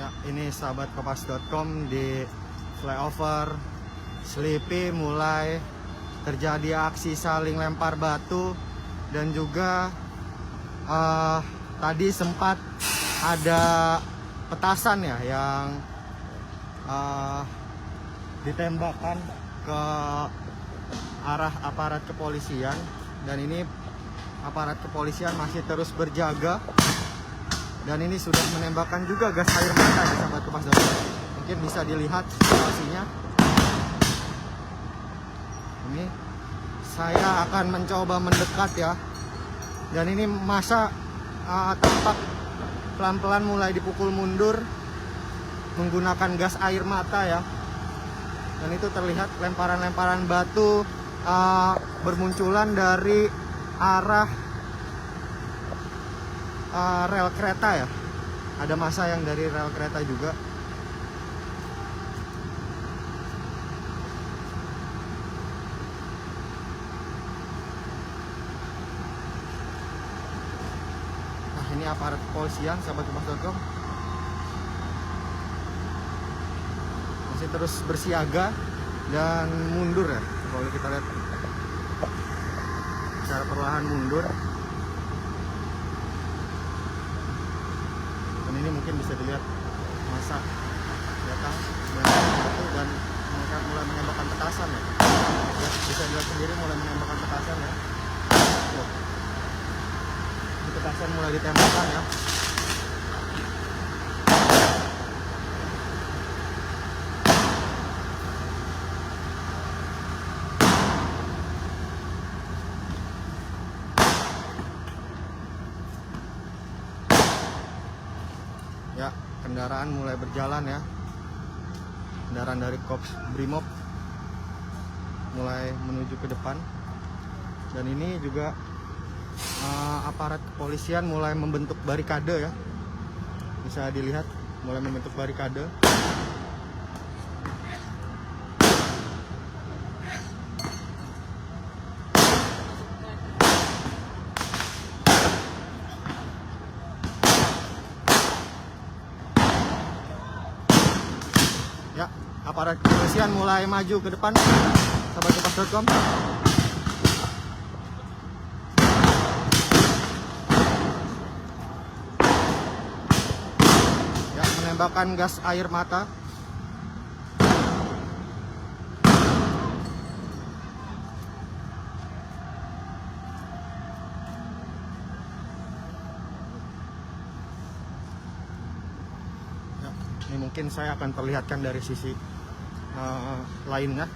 Ya, ini sahabat kompas.com di flyover Selipi mulai terjadi aksi saling lempar batu, dan juga tadi sempat ada petasan ya yang ditembakkan ke arah aparat kepolisian, dan ini aparat kepolisian masih terus berjaga, dan ini sudah menembakkan juga gas air mata ya sahabat kompas.com. Mungkin bisa dilihat situasinya. Ini saya akan mencoba mendekat ya, dan ini masa tampak pelan-pelan mulai dipukul mundur menggunakan gas air mata ya, dan itu terlihat lemparan-lemparan batu bermunculan dari arah rel kereta ya. Ada masa yang dari rel kereta juga. Nah, ini aparat kepolisian sahabat kompas.com masih terus bersiaga dan mundur ya. Kalau kita lihat secara perlahan mundur. Dan ini mungkin bisa dilihat masa datang dan mereka mulai menembakkan petasan ya. Bisa dilihat sendiri mulai menembakkan petasan ya. Ini petasan mulai ditembakkan ya. Ya, kendaraan mulai berjalan ya. Kendaraan dari Korps Brimob mulai menuju ke depan. Dan ini juga aparat kepolisian mulai membentuk barikade ya. Bisa dilihat mulai membentuk barikade. Ya, aparat kepolisian mulai maju ke depan sahabat kompas.com. Ya, menembakkan gas air mata. Ini mungkin saya akan perlihatkan dari sisi lainnya.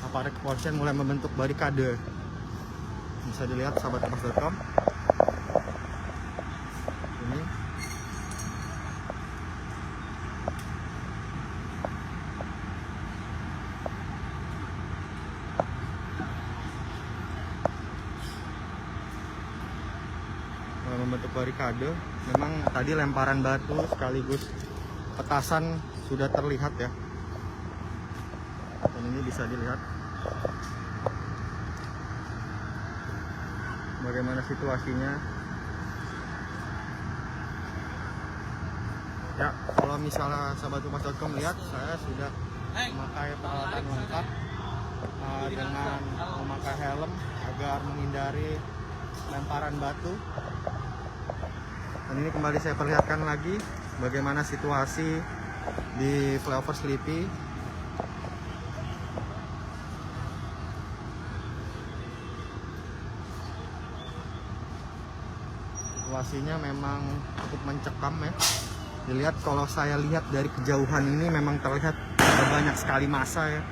Aparat kepolisian mulai membentuk barikade. Bisa dilihat sahabat kompas.com. Ini mulai membentuk barikade. Memang tadi lemparan batu sekaligus petasan sudah terlihat ya, dan ini bisa dilihat bagaimana situasinya ya. Kalau misalnya sahabat kompas.com lihat, saya sudah memakai peralatan lengkap dengan memakai helm agar menghindari lemparan batu. Dan ini kembali saya perlihatkan lagi bagaimana situasi di flyover Selipi. Situasinya memang cukup mencekam ya. Dilihat, kalau saya lihat dari kejauhan ini memang terlihat banyak sekali massa ya.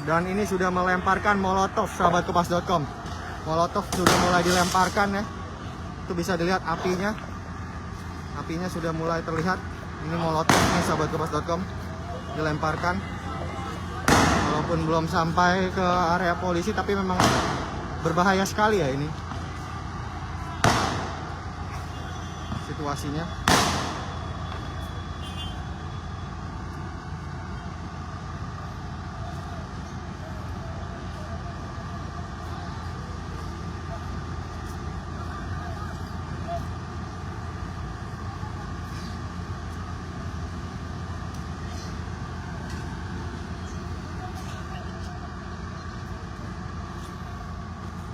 Dan ini sudah melemparkan molotov sahabat kompas.com. Molotov sudah mulai dilemparkan ya. Itu bisa dilihat apinya. Apinya sudah mulai terlihat. Ini molotov nih sahabat kompas.com, dilemparkan. Walaupun belum sampai ke area polisi, tapi memang berbahaya sekali ya ini situasinya.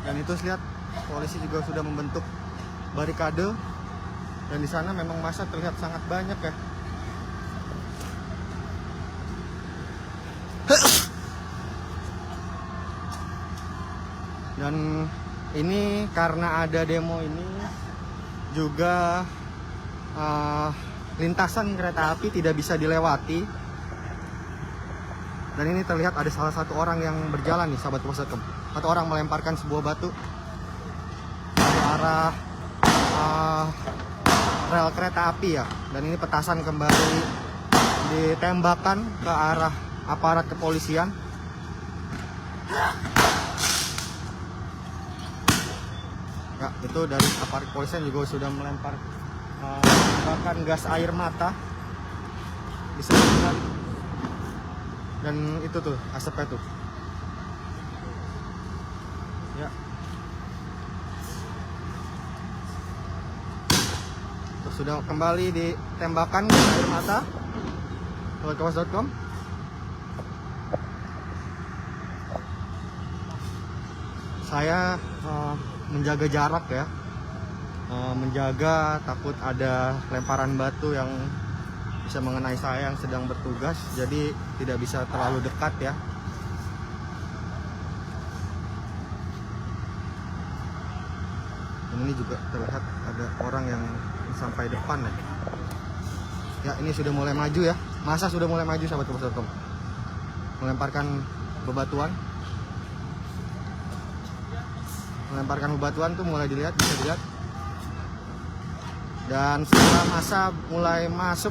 Dan itu lihat polisi juga sudah membentuk barikade, dan di sana memang massa terlihat sangat banyak ya. Dan ini karena ada demo ini juga lintasan kereta api tidak bisa dilewati. Dan ini terlihat ada salah satu orang yang berjalan nih, sahabat Kompas.com. Satu orang melemparkan sebuah batu ke arah rel kereta api ya. Dan ini petasan kembali ditembakkan ke arah aparat kepolisian. Ya, itu dari aparat kepolisian juga sudah melempar tembakan gas air mata, bisa dilihat. Dan itu tuh asapnya tuh ya. Terus sudah kembali ditembakkan gas air mata oleh Kompas.com. Saya menjaga jarak ya, menjaga takut ada lemparan batu yang bisa mengenai saya yang sedang bertugas, jadi tidak bisa terlalu dekat ya. Dan ini juga terlihat ada orang yang sampai depan ya. Ya, ini sudah mulai maju ya, massa sudah mulai maju sahabat Kompas.com, melemparkan bebatuan. Melemparkan bebatuan tuh mulai dilihat, bisa dilihat. Dan setelah massa mulai masuk,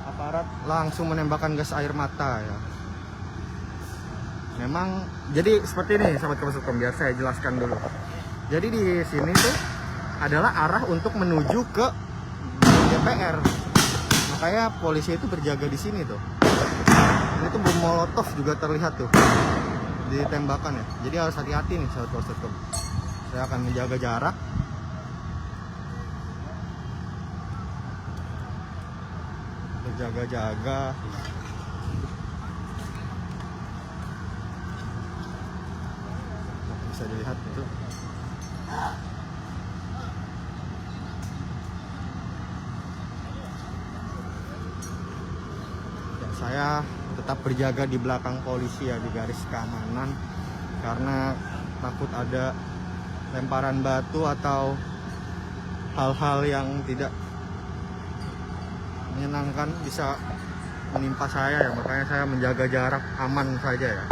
aparat langsung menembakkan gas air mata ya. Memang jadi seperti ini sahabat Kompas.com, biar saya jelaskan dulu. Jadi di sini tuh adalah arah untuk menuju ke DPR. Makanya polisi itu berjaga di sini tuh. Ini tuh bom molotov juga terlihat tuh ditembakkan ya. Jadi harus hati-hati nih sahabat Kompas.com. Saya akan menjaga jarak. Berjaga-jaga. Bisa dilihat itu. Ya, saya tetap berjaga di belakang polisi ya, di garis keamanan, karena takut ada lemparan batu atau hal-hal yang tidak menyenangkan bisa menimpa saya ya. Makanya saya menjaga jarak aman saja ya.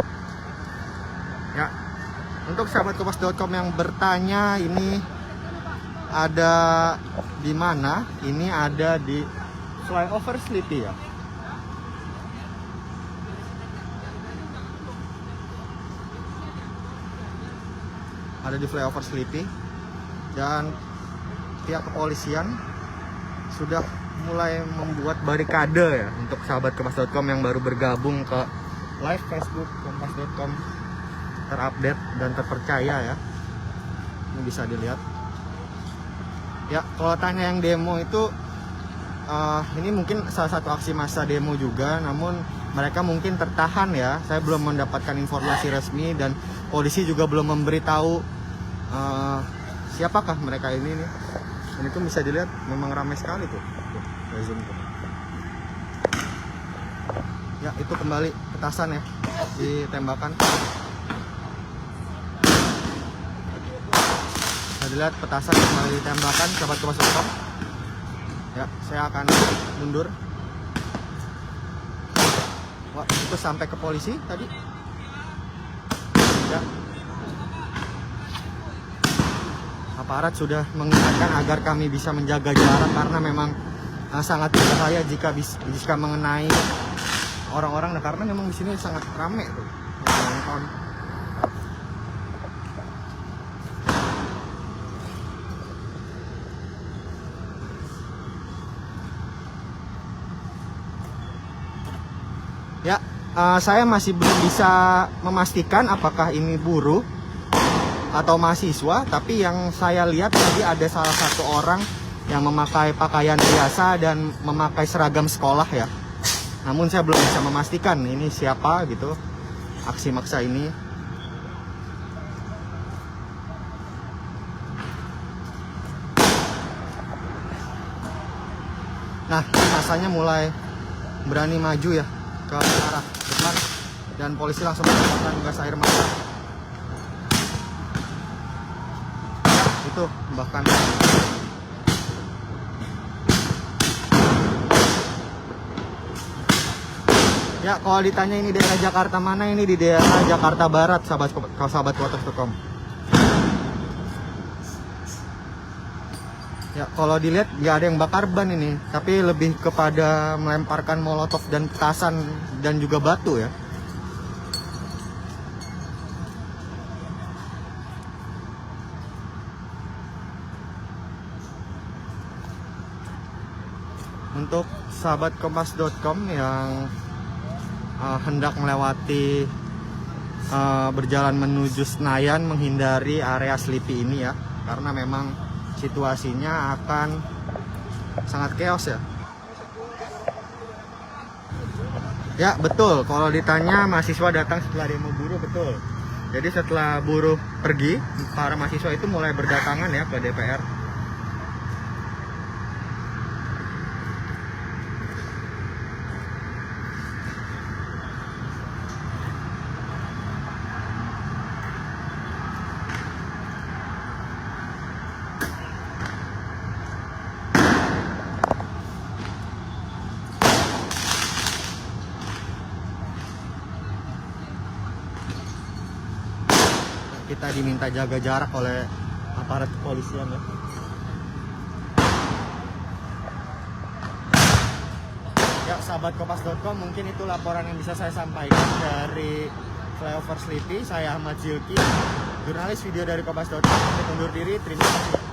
Ya, untuk sahabat Kompas.com yang bertanya ini ada di mana, ini ada di Flyover Sleepy ya. Ada di Flyover Sleepy, dan pihak kepolisian sudah mulai membuat barikade ya untuk sahabat Kompas.com yang baru bergabung ke live Facebook Kompas.com terupdate dan terpercaya ya. Ini bisa dilihat ya. Kalau tanya yang demo itu ini mungkin salah satu aksi massa demo juga, namun mereka mungkin tertahan ya. Saya belum mendapatkan informasi resmi dan polisi juga belum memberitahu siapakah mereka ini nih. Dan itu bisa dilihat memang ramai sekali tuh. Zoom tuh. Ya, itu kembali petasan ya, ditembakkan. Bisa dilihat petasan kembali ditembakkan sahabat Kompas.com. Ya, saya akan mundur. Wah, itu sampai ke polisi tadi. Ya. Aparat sudah mengingatkan agar kami bisa menjaga jarak karena memang sangat berbahaya jika mengenai orang-orang. Nah, karena memang di sini sangat ramai tuh nonton. Ya, saya masih belum bisa memastikan apakah ini buruh atau mahasiswa, tapi yang saya lihat tadi ada salah satu orang yang memakai pakaian biasa dan memakai seragam sekolah ya. Namun saya belum bisa memastikan ini siapa gitu aksi maksa ini. masanya mulai berani maju ya ke arah depan, dan polisi langsung menembakkan gas air mata. Itu bahkan ya, kalau ditanya ini daerah Jakarta mana, ini di daerah Jakarta Barat, sahabat Kotos.com. Ya, kalau dilihat nggak ada yang bakar ban ini, tapi lebih kepada melemparkan molotov dan petasan dan juga batu ya. Untuk sahabat Kompas.com yang hendak melewati berjalan menuju Senayan, menghindari area Sleepy ini ya, karena memang situasinya akan sangat chaos ya. Ya betul, kalau ditanya mahasiswa datang setelah demo buruh, betul. Jadi setelah buruh pergi, para mahasiswa itu mulai berdatangan ya ke DPR. Kita diminta jaga jarak oleh aparat kepolisian ya. Ya, sahabat Kompas.com, mungkin itu laporan yang bisa saya sampaikan dari flyover Sleepy. Saya Ahmad Zilki, jurnalis video dari Kompas.com. Undur diri, terima kasih.